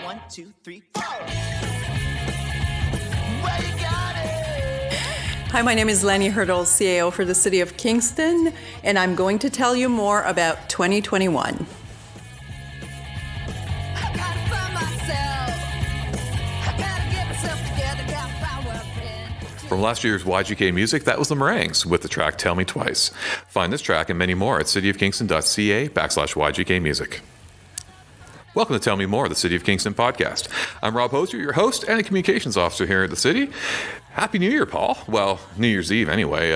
1, 2, 3, 4. Well, you got it. Hi, my name is Lanie Hurdle, CAO for the City of Kingston, and I'm going to tell you more about 2021. From last year's YGK Music, that was the Meringues with the track Tell Me Twice. Find this track and many more at cityofkingston.ca/YGK Music. Welcome to Tell Me More, the City of Kingston podcast. I'm Rob Hoser, your host and a communications officer here at the city. Happy New Year, Paul. Well, New Year's Eve anyway.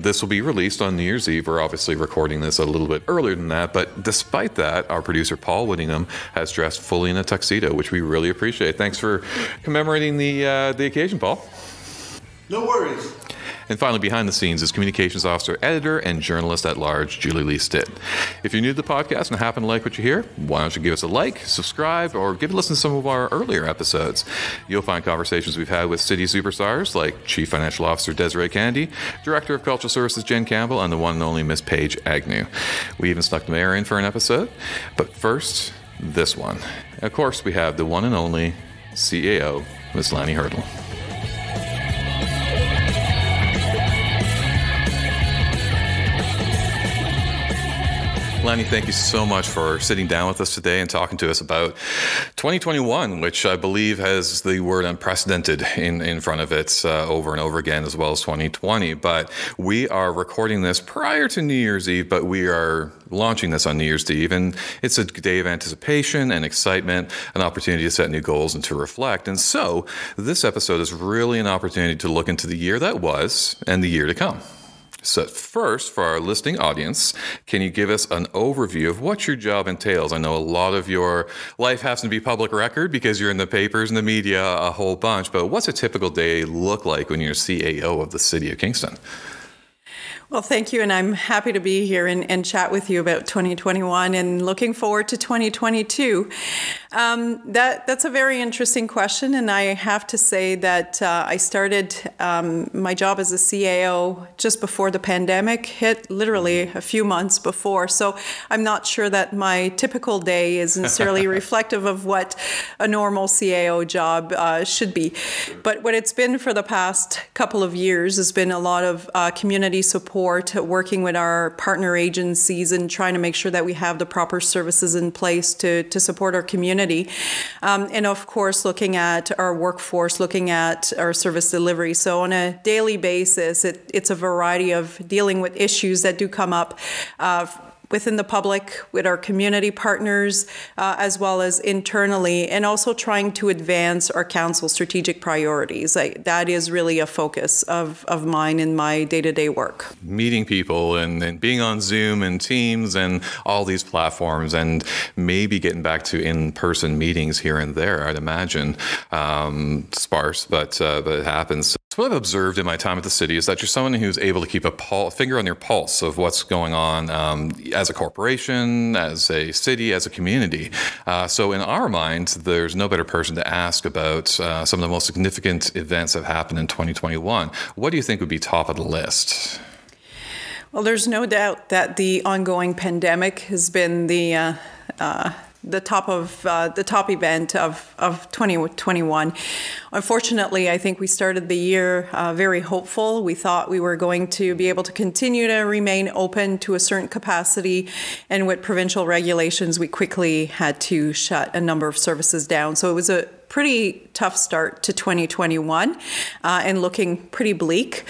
This will be released on New Year's Eve. We're obviously recording this a little bit earlier than that, but despite that, our producer Paul Whittingham has dressed fully in a tuxedo, which we really appreciate. Thanks for commemorating the occasion, Paul. No worries. And finally, behind the scenes is communications officer, editor, and journalist at large, Julie Lee Stitt. If you're new to the podcast and happen to like what you hear, why don't you give us a like, subscribe, or give a listen to some of our earlier episodes. You'll find conversations we've had with city superstars like Chief Financial Officer Desiree Candy, Director of Cultural Services Jen Campbell, and the one and only Miss Paige Agnew. We even snuck the mayor in for an episode. But first, this one. Of course, we have the one and only CAO, Miss Lanie Hurdle. Lanie, thank you so much for sitting down with us today and talking to us about 2021, which I believe has the word unprecedented in front of it over and over again, as well as 2020. But we are recording this prior to New Year's Eve, but we are launching this on New Year's Eve. And it's a day of anticipation and excitement, an opportunity to set new goals and to reflect. And so this episode is really an opportunity to look into the year that was and the year to come. So first, for our listening audience, can you give us an overview of what your job entails? I know a lot of your life has to be public record because you're in the papers and the media a whole bunch, but what's a typical day look like when you're CAO of the City of Kingston? Well, thank you, and I'm happy to be here and chat with you about 2021 and looking forward to 2022. That's a very interesting question, and I have to say that I started my job as a CAO just before the pandemic hit, literally a few months before, so I'm not sure that my typical day is necessarily reflective of what a normal CAO job should be. But what it's been for the past couple of years has been a lot of community support, working with our partner agencies and trying to make sure that we have the proper services in place to support our community. And of course, looking at our workforce, looking at our service delivery. So on a daily basis, it's a variety of dealing with issues that do come up within the public, with our community partners, as well as internally, and also trying to advance our council strategic priorities. That is really a focus of mine in my day-to-day work. Meeting people and being on Zoom and Teams and all these platforms, and maybe getting back to in-person meetings here and there, I'd imagine. Sparse, but it happens. So what I've observed in my time at the city is that you're someone who's able to keep a finger on your pulse of what's going on as a corporation, as a city, as a community. So in our minds, there's no better person to ask about some of the most significant events that happened in 2021. What do you think would be top of the list? Well, there's no doubt that the ongoing pandemic has been the top event of 2021. Unfortunately, I think we started the year very hopeful. We thought we were going to be able to continue to remain open to a certain capacity, and with provincial regulations, we quickly had to shut a number of services down. So it was a pretty tough start to 2021 and looking pretty bleak.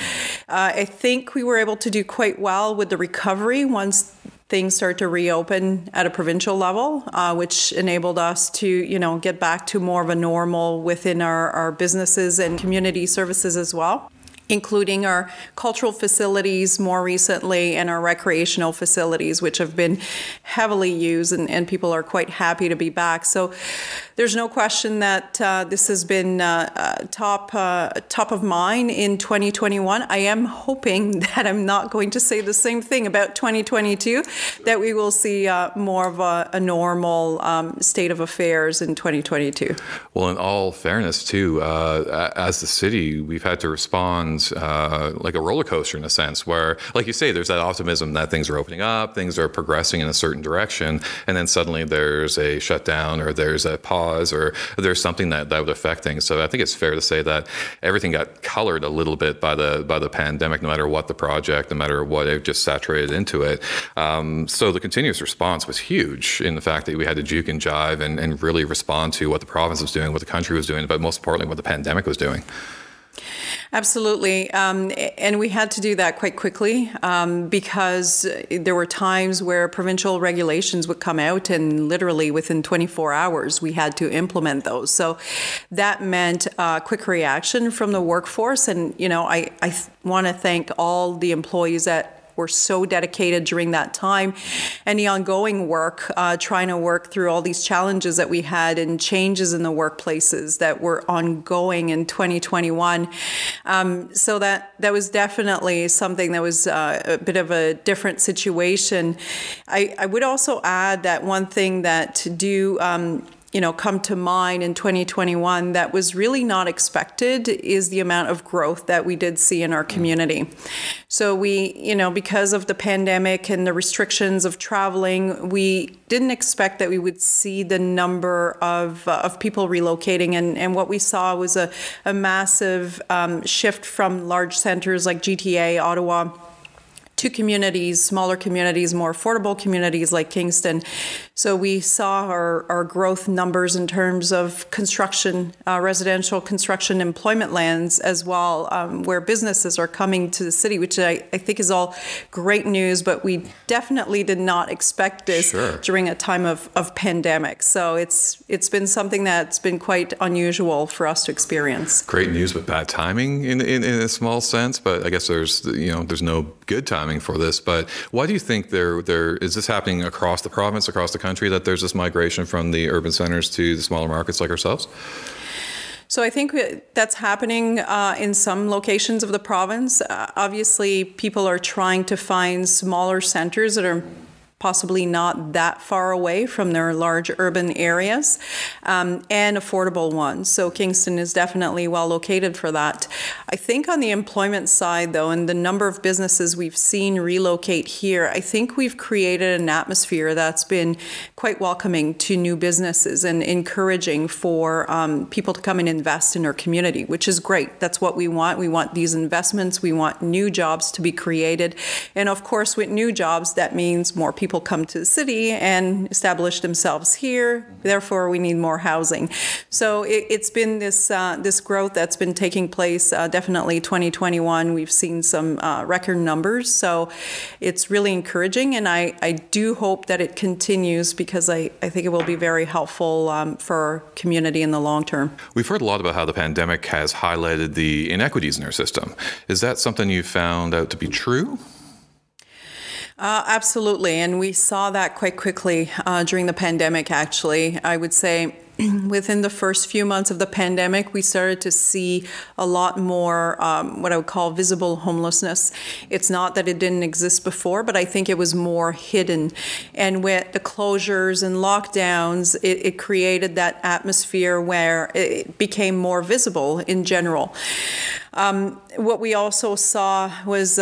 I think we were able to do quite well with the recovery once things start to reopen at a provincial level, which enabled us to, get back to more of a normal within our businesses and community services as well, including our cultural facilities more recently and our recreational facilities, which have been heavily used, and people are quite happy to be back. So there's no question that this has been top of mind in 2021. I am hoping that I'm not going to say the same thing about 2022, that we will see more of a normal state of affairs in 2022. Well, in all fairness, too, as the city, we've had to respond like a roller coaster in a sense, where, like you say, there's that optimism that things are opening up, things are progressing in a certain direction, and then suddenly there's a shutdown or there's a pause pause or there's something that would affect things. So I think it's fair to say that everything got colored a little bit by the pandemic, no matter what the project, no matter what, it just saturated into it. So the continuous response was huge in the fact that we had to juke and jive and really respond to what the province was doing, what the country was doing, but most importantly, what the pandemic was doing. Absolutely. And we had to do that quite quickly because there were times where provincial regulations would come out and literally within 24 hours we had to implement those. So that meant quick reaction from the workforce. And, I want to thank all the employees that were so dedicated during that time, and the ongoing work, trying to work through all these challenges that we had and changes in the workplaces that were ongoing in 2021. So that was definitely something that was a bit of a different situation. I would also add that one thing that come to mind in 2021 that was really not expected is the amount of growth that we did see in our community. So we, because of the pandemic and the restrictions of traveling, we didn't expect that we would see the number of people relocating. And what we saw was a massive shift from large centers like GTA, Ottawa, to communities, smaller communities, more affordable communities like Kingston. So we saw our growth numbers in terms of construction, residential construction, employment lands as well, where businesses are coming to the city, which I think is all great news, but we definitely did not expect this during a time of pandemic. So it's been something that's been quite unusual for us to experience. Great news, but bad timing in a small sense. But I guess there's no good timing for this. But why do you think there is this happening across the province, across the country, that there's this migration from the urban centers to the smaller markets like ourselves? So I think that's happening in some locations of the province. Obviously, people are trying to find smaller centers that are possibly not that far away from their large urban areas, and affordable ones. So Kingston is definitely well located for that. I think on the employment side, though, and the number of businesses we've seen relocate here, I think we've created an atmosphere that's been quite welcoming to new businesses and encouraging for people to come and invest in our community, which is great. That's what we want. We want these investments. We want new jobs to be created. And of course, with new jobs, that means more people come to the city and establish themselves here. Therefore, we need more housing. So it's been this growth that's been taking place. Definitely 2021, we've seen some record numbers. So it's really encouraging. And I do hope that it continues because I think it will be very helpful for our community in the long term. We've heard a lot about how the pandemic has highlighted the inequities in our system. Is that something you found out to be true? Absolutely. And we saw that quite quickly during the pandemic, actually. I would say within the first few months of the pandemic, we started to see a lot more what I would call visible homelessness. It's not that it didn't exist before, but I think it was more hidden. And with the closures and lockdowns, it created that atmosphere where it became more visible in general. What we also saw was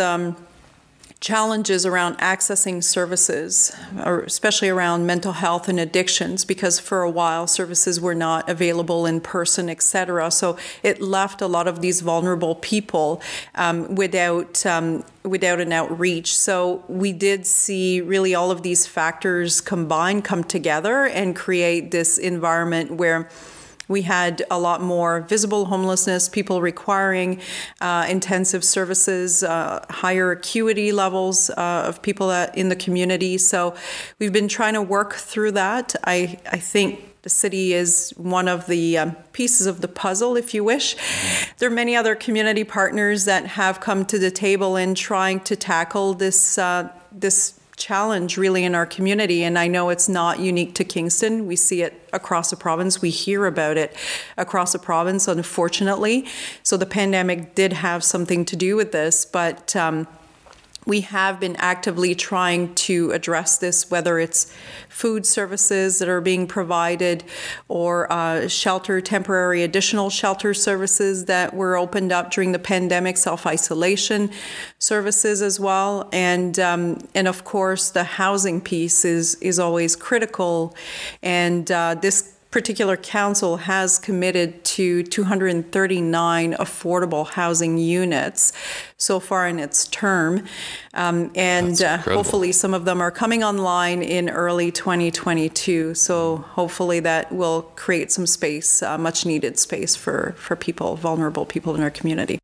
challenges around accessing services, or especially around mental health and addictions, because for a while services were not available in person, etc. So it left a lot of these vulnerable people without an outreach. So we did see really all of these factors combined come together and create this environment where we had a lot more visible homelessness, people requiring intensive services, higher acuity levels of people in the community. So we've been trying to work through that. I think the city is one of the pieces of the puzzle, if you wish. There are many other community partners that have come to the table in trying to tackle this challenge really in our community. And I know it's not unique to Kingston. We see it across the province. We hear about it across the province, unfortunately. So the pandemic did have something to do with this, but we have been actively trying to address this, whether it's food services that are being provided or temporary additional shelter services that were opened up during the pandemic, self-isolation services as well. And of course, the housing piece is always critical. And this particular council has committed to 239 affordable housing units so far in its term. And hopefully some of them are coming online in early 2022. So hopefully that will create some space, much needed space for people, vulnerable people in our community.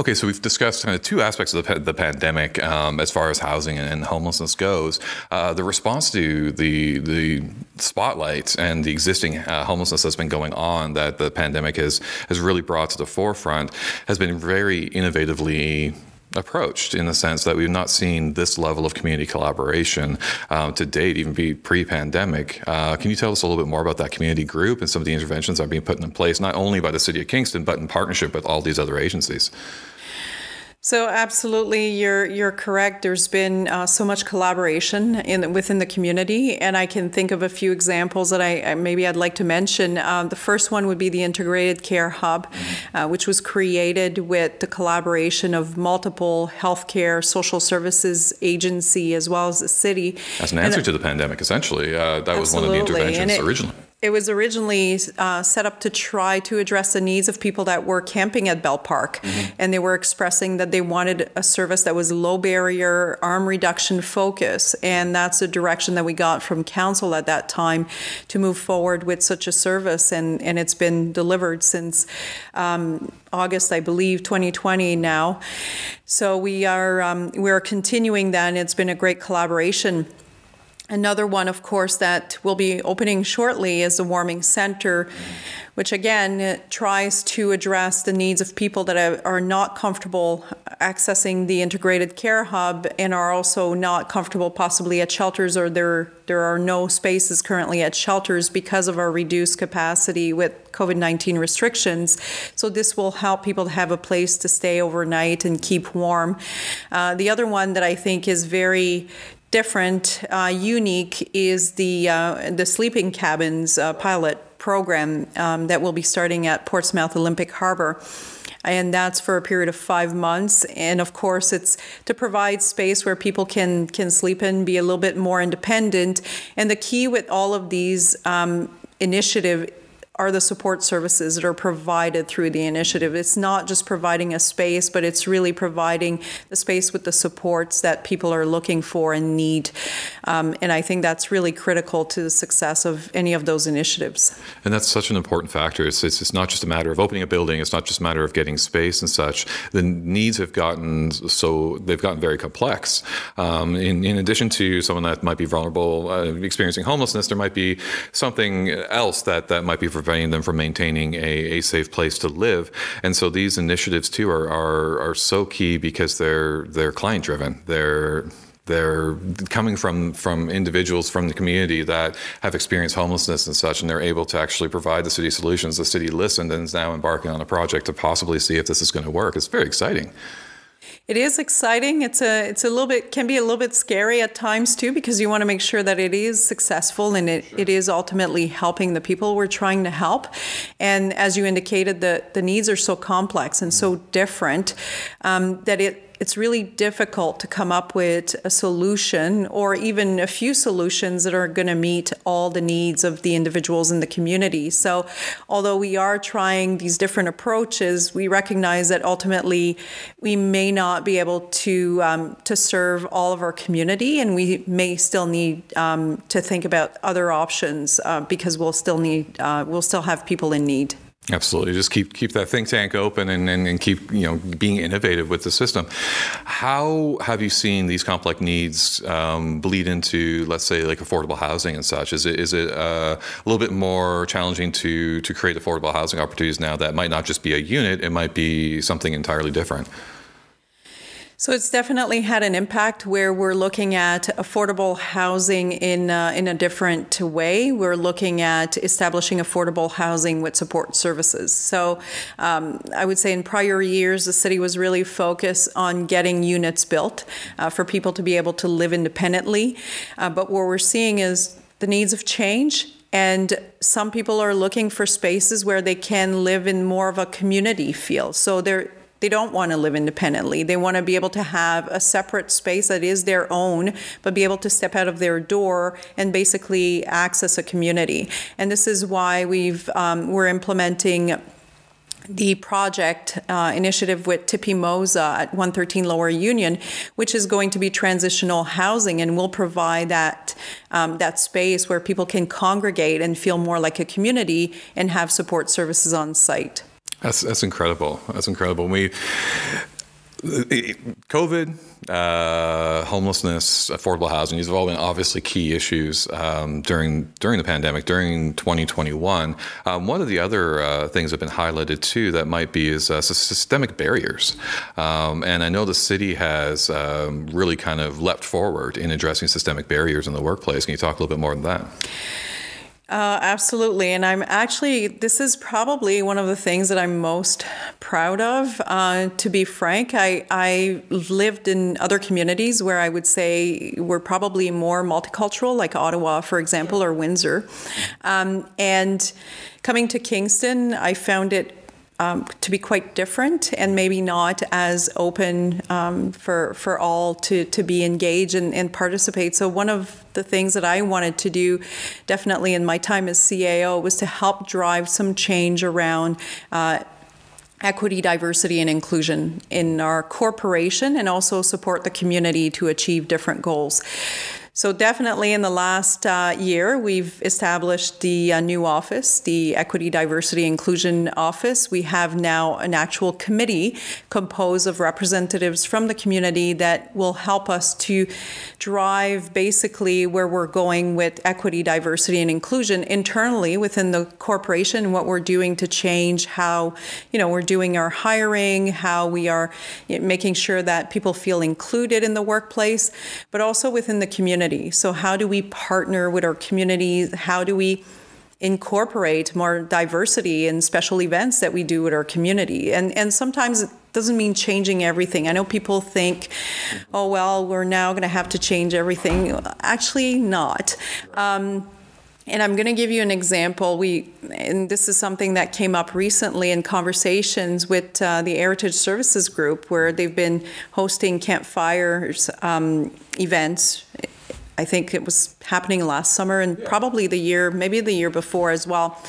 Okay, so we've discussed kind of two aspects of the pandemic as far as housing and homelessness goes. The response to the spotlight and the existing homelessness that's been going on that the pandemic has really brought to the forefront has been very innovatively approached, in the sense that we've not seen this level of community collaboration to date, even be pre-pandemic. Can you tell us a little bit more about that community group and some of the interventions that are being put in place, not only by the City of Kingston, but in partnership with all these other agencies? So absolutely, you're correct. There's been so much collaboration within the community, and I can think of a few examples that I'd like to mention. The first one would be the Integrated Care Hub, which was created with the collaboration of multiple healthcare, social services agency, as well as the city. As an answer to the pandemic, essentially. That was one of the interventions originally. It was originally set up to try to address the needs of people that were camping at Bell Park. And they were expressing that they wanted a service that was low barrier, arm reduction focus. And that's the direction that we got from council at that time to move forward with such a service. And it's been delivered since August, I believe, 2020 now. So we're continuing that, and it's been a great collaboration. Another one, of course, that will be opening shortly is the Warming Center, which again tries to address the needs of people that are not comfortable accessing the Integrated Care Hub and are also not comfortable possibly at shelters, or there are no spaces currently at shelters because of our reduced capacity with COVID-19 restrictions. So this will help people to have a place to stay overnight and keep warm. The other one that I think is very different, unique, is the sleeping cabins pilot program that will be starting at Portsmouth Olympic Harbor. And that's for a period of 5 months. And of course, it's to provide space where people can sleep and be a little bit more independent. And the key with all of these initiatives are the support services that are provided through the initiative. It's not just providing a space, but it's really providing the space with the supports that people are looking for and need. And I think that's really critical to the success of any of those initiatives. And that's such an important factor. It's not just a matter of opening a building. It's not just a matter of getting space and such. The needs have gotten they've gotten very complex. In addition to someone that might be vulnerable, experiencing homelessness, there might be something else that might be preventing them from maintaining a safe place to live. And so these initiatives too are so key because they're client driven. They're coming from individuals from the community that have experienced homelessness and such, and they're able to actually provide the city solutions. The city listened and is now embarking on a project to possibly see if this is going to work. It's very exciting. It is exciting. It's a little bit, can be a little bit scary at times too, because you want to make sure that it is successful and it is ultimately helping the people we're trying to help. And as you indicated, the needs are so complex and so different that it's really difficult to come up with a solution or even a few solutions that are going to meet all the needs of the individuals in the community. So although we are trying these different approaches, we recognize that ultimately we may not be able to serve all of our community, and we may still need to think about other options because we'll still have people in need. Absolutely. Just keep that think tank open and keep being innovative with the system. How have you seen these complex needs bleed into, let's say, like affordable housing and such? Is it a little bit more challenging to create affordable housing opportunities now that might not just be a unit, it might be something entirely different? So it's definitely had an impact where we're looking at affordable housing in a different way. We're looking at establishing affordable housing with support services. So I would say in prior years, the city was really focused on getting units built for people to be able to live independently. But what we're seeing is the needs have changed. And some people are looking for spaces where they can live in more of a community feel. So They don't want to live independently. They want to be able to have a separate space that is their own, but be able to step out of their door and basically access a community. And this is why we're implementing the project initiative with Tippy Moza at 113 Lower Union, which is going to be transitional housing, and will provide that space where people can congregate and feel more like a community and have support services on site. That's incredible. That's incredible. COVID, homelessness, affordable housing, these have all been obviously key issues during the pandemic, during 2021. One of the other things that have been highlighted too that might be is systemic barriers. And I know the city has really kind of leapt forward in addressing systemic barriers in the workplace. Can you talk a little bit more than that? Absolutely. And this is probably one of the things that I'm most proud of. To be frank, I lived in other communities where I would say we're probably more multicultural, like Ottawa, for example, or Windsor. And coming to Kingston, I found it to be quite different and maybe not as open for all to be engaged and participate. So one of the things that I wanted to do definitely in my time as CAO was to help drive some change around equity, diversity, and inclusion in our corporation, and also support the community to achieve different goals. So definitely in the last year, we've established the new office, the Equity, Diversity, Inclusion Office. We have now an actual committee composed of representatives from the community that will help us to drive basically where we're going with equity, diversity, and inclusion internally within the corporation, and what we're doing to change how, we're doing our hiring, how we are making sure that people feel included in the workplace, but also within the community. So how do we partner with our communities? How do we incorporate more diversity in special events that we do with our community? And sometimes it doesn't mean changing everything. I know people think, oh, well, we're now going to have to change everything. Actually, not. And I'm going to give you an example. And this is something that came up recently in conversations with the Heritage Services Group, where they've been hosting campfires events. I think it was happening last summer and probably maybe the year before as well.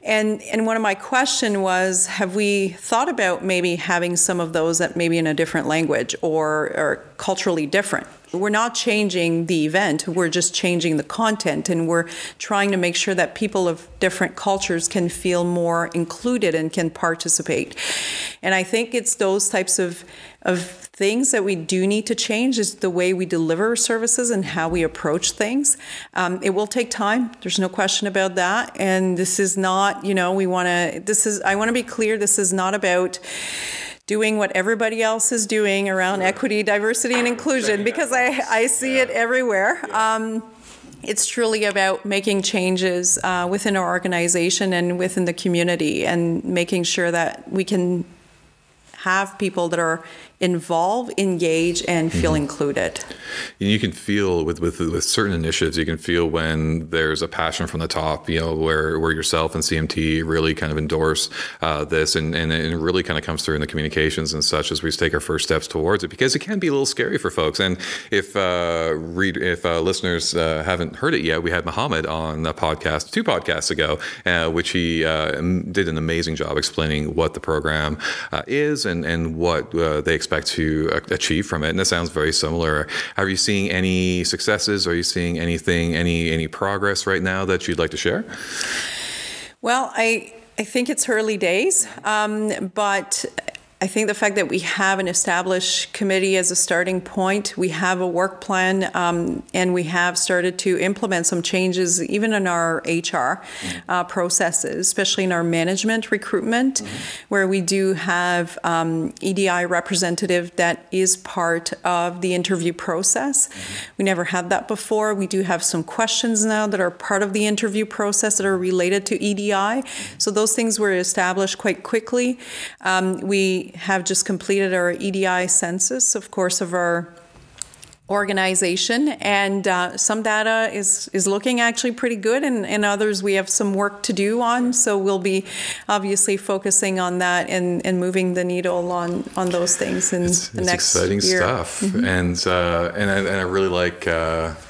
And one of my questions was, have we thought about maybe having some of those that maybe in a different language or culturally different? We're not changing the event, we're just changing the content, and we're trying to make sure that people of different cultures can feel more included and can participate. And I think it's those types of things that we do need to change, is the way we deliver services and how we approach things. It will take time. There's no question about that. And this is not, I want to be clear, this is not about doing what everybody else is doing around equity, diversity, and inclusion, because I see it everywhere. It's truly about making changes within our organization and within the community, and making sure that we can have people that are involved, engaged, and feel included. You can feel with certain initiatives, you can feel when there's a passion from the top, where yourself and CMT really kind of endorse this, and it really kind of comes through in the communications and such as we take our first steps towards it, because it can be a little scary for folks. And if listeners haven't heard it yet, we had Mohammed on a podcast 2 podcasts ago, which he did an amazing job explaining what the program is and what they expect to achieve from it. And that sounds very similar. Are you seeing any successes? Are you seeing any progress right now that you'd like to share? Well, I think it's early days, but I think the fact that we have an established committee as a starting point, we have a work plan, and we have started to implement some changes even in our HR processes, especially in our management recruitment, where we do have EDI representative that is part of the interview process. We never had that before. We do have some questions now that are part of the interview process that are related to EDI. So those things were established quite quickly. We have just completed our EDI census, of course, of our organization, and some data is looking actually pretty good, and others we have some work to do on. So we'll be obviously focusing on that and moving the needle on those things in the next exciting year. Stuff, and I really like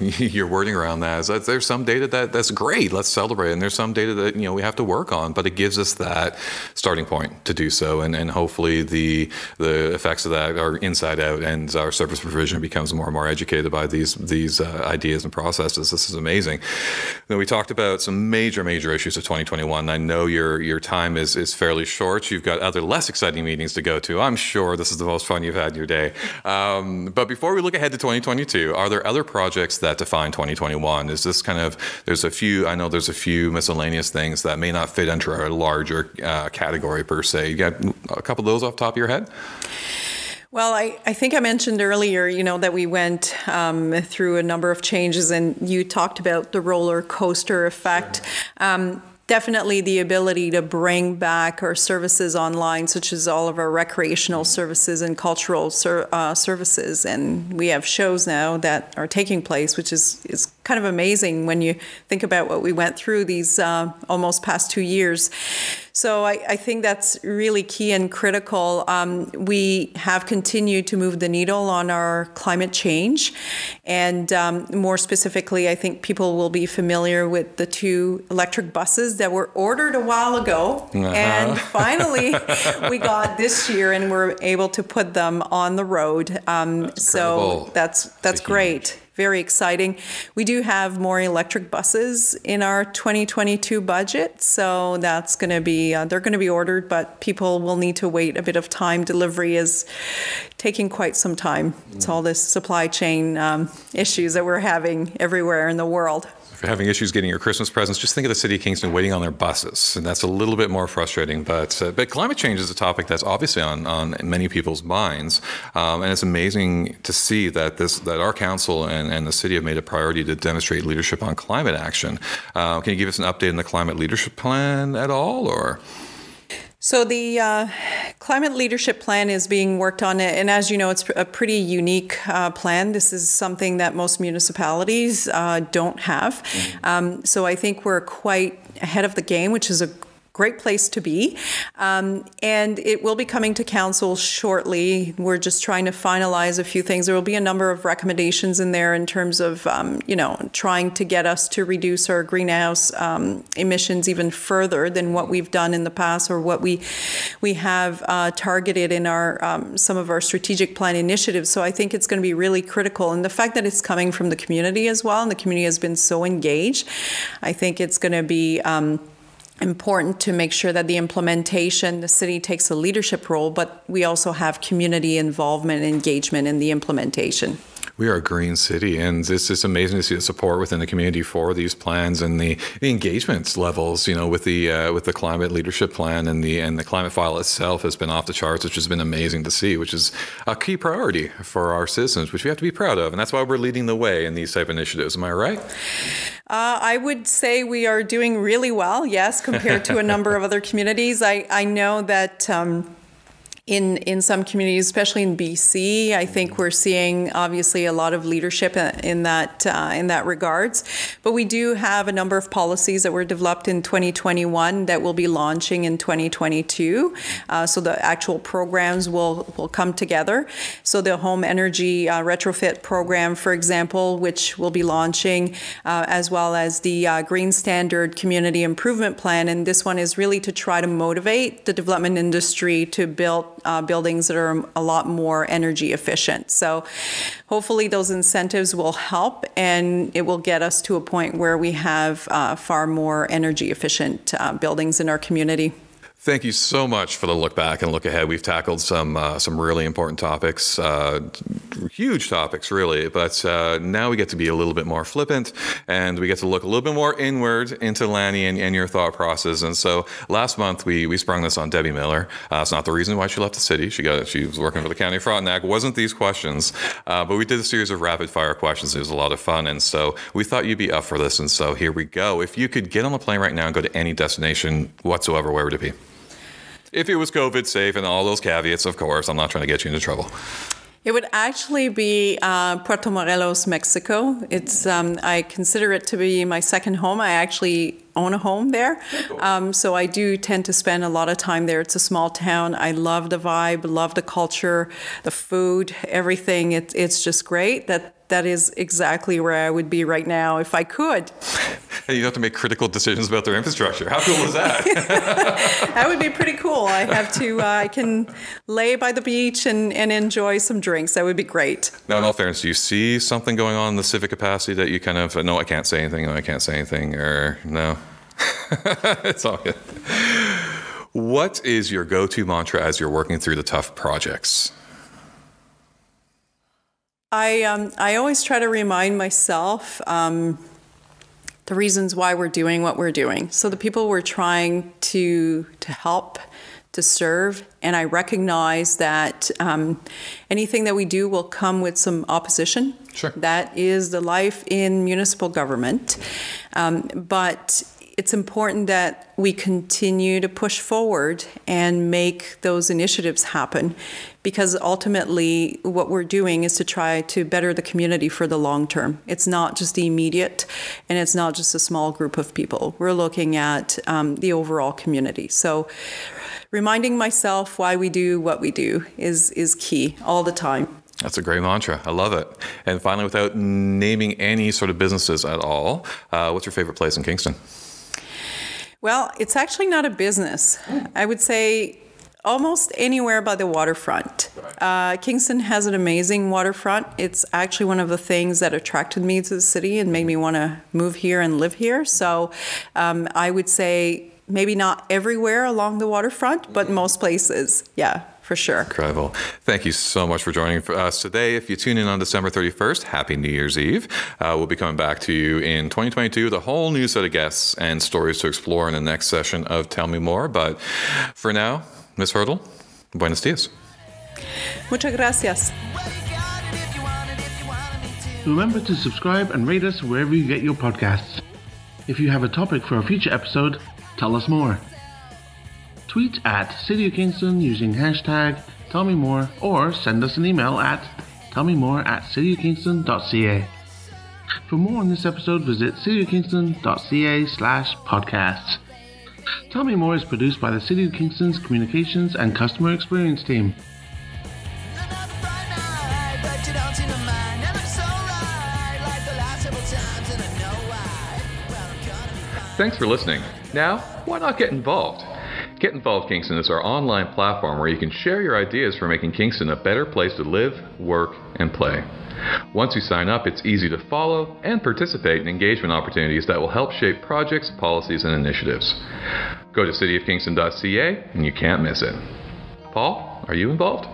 your wording around that. Is that there's some data that's great, let's celebrate, and there's some data that we have to work on, but it gives us that starting point to do so, and hopefully the effects of that are inside out, and our service provision becomes more and more educated by these ideas and processes. This is amazing. Then we talked about some major issues of 2021. I know your time is fairly short. You've got other less exciting meetings to go to. I'm sure this is the most fun you've had in your day. But before we look ahead to 2022, are there other projects that define 2021? Is this kind of, there's a few miscellaneous things that may not fit into a larger category per se. You got a couple of those off the top of your head? Well, I think I mentioned earlier, that we went through a number of changes, and you talked about the roller coaster effect. Definitely the ability to bring back our services online, such as all of our recreational services and cultural services. And we have shows now that are taking place, which is kind of amazing when you think about what we went through these almost past 2 years. So I think that's really key and critical. We have continued to move the needle on our climate change. And more specifically, I think people will be familiar with the 2 electric buses that were ordered a while ago. And finally, we got this year, and we're able to put them on the road. So that's great. Very exciting. We do have more electric buses in our 2022 budget, so that's going to be they're going to be ordered, but people will need to wait a bit of time. Delivery is taking quite some time. It's all this supply chain issues that we're having everywhere in the world. If you're having issues getting your Christmas presents, just think of the city of Kingston waiting on their buses, and that's a little bit more frustrating. But climate change is a topic that's obviously on many people's minds, and it's amazing to see that our council and the city have made a priority to demonstrate leadership on climate action. Can you give us an update on the climate leadership plan at all, or? So the climate leadership plan is being worked on, and as you know, it's a pretty unique plan. This is something that most municipalities don't have. So I think we're quite ahead of the game, which is a great place to be. And it will be coming to council shortly. We're just trying to finalize a few things. There will be a number of recommendations in there in terms of, trying to get us to reduce our greenhouse emissions even further than what we've done in the past, or what we have targeted in our some of our strategic plan initiatives. So I think it's going to be really critical. And the fact that it's coming from the community as well, and the community has been so engaged, I think it's going to be important to make sure that the implementation, the city takes a leadership role, but we also have community involvement and engagement in the implementation. We are a green city, and it's just amazing to see the support within the community for these plans, and the engagement levels, with the climate leadership plan, and the climate file itself has been off the charts, which has been amazing to see, which is a key priority for our citizens, which we have to be proud of, and that's why we're leading the way in these type of initiatives. Am I right? I would say we are doing really well, yes, compared to a number of other communities. I know that in some communities, especially in BC, I think we're seeing obviously a lot of leadership in that regards. But we do have a number of policies that were developed in 2021 that will be launching in 2022. So the actual programs will come together. So the home energy retrofit program, for example, which will be launching, as well as the Green Standard Community Improvement Plan. And this one is really to try to motivate the development industry to build buildings that are a lot more energy efficient. So hopefully those incentives will help, and it will get us to a point where we have far more energy efficient buildings in our community. Thank you so much for the look back and look ahead. We've tackled some really important topics, huge topics really, but now we get to be a little bit more flippant, and we get to look a little bit more inward into Lanie and your thought process. And so last month we sprung this on Debbie Miller. It's not the reason why she left the city. She was working for the County of Frontenac. It wasn't these questions, but we did a series of rapid fire questions. It was a lot of fun, and so we thought you'd be up for this. And so here we go. If you could get on the plane right now and go to any destination whatsoever, where would it be? If it was COVID safe and all those caveats, of course. I'm not trying to get you into trouble. It would actually be Puerto Morelos, Mexico. It's I consider it to be my second home. I actually own a home there, so I do tend to spend a lot of time there. It's a small town. I love the vibe, love the culture, the food, everything. It's just great. That is exactly where I would be right now if I could. And you have to make critical decisions about their infrastructure. How cool is that? That would be pretty cool. I can lay by the beach and enjoy some drinks. That would be great. Now, in all fairness, do you see something going on in the civic capacity that you kind of, no, I can't say anything, no, I can't say anything, or no? It's all good. What is your go-to mantra as you're working through the tough projects? I always try to remind myself the reasons why we're doing what we're doing. So the people we're trying to help, to serve, and I recognize that anything that we do will come with some opposition. Sure. That is the life in municipal government. But it's important that we continue to push forward and make those initiatives happen, because ultimately what we're doing is to try to better the community for the long term. It's not just the immediate, and it's not just a small group of people. We're looking at the overall community. So reminding myself why we do what we do is key all the time. That's a great mantra. I love it. And finally, without naming any sort of businesses at all, what's your favorite place in Kingston? Well, it's actually not a business. I would say almost anywhere by the waterfront. Kingston has an amazing waterfront. It's actually one of the things that attracted me to the city and made me want to move here and live here. So I would say maybe not everywhere along the waterfront, but most places. Yeah. For sure. Incredible. Thank you so much for joining us today. If you tune in on December 31st, happy New Year's Eve. We'll be coming back to you in 2022 with a whole new set of guests and stories to explore in the next session of Tell Me More. But for now, Ms. Hurdle, buenos dias. Muchas gracias. Remember to subscribe and rate us wherever you get your podcasts. If you have a topic for a future episode, tell us more. Tweet at City of Kingston using hashtag TellMeMore, or send us an email at tellmemore@cityofkingston.ca. For more on this episode, visit cityofkingston.ca/podcasts. Tell Me More is produced by the City of Kingston's Communications and Customer Experience team. Thanks for listening. Now, why not get involved? Get Involved Kingston is our online platform where you can share your ideas for making Kingston a better place to live, work, and play. Once you sign up, it's easy to follow and participate in engagement opportunities that will help shape projects, policies, and initiatives. Go to cityofkingston.ca and you can't miss it. Paul, are you involved?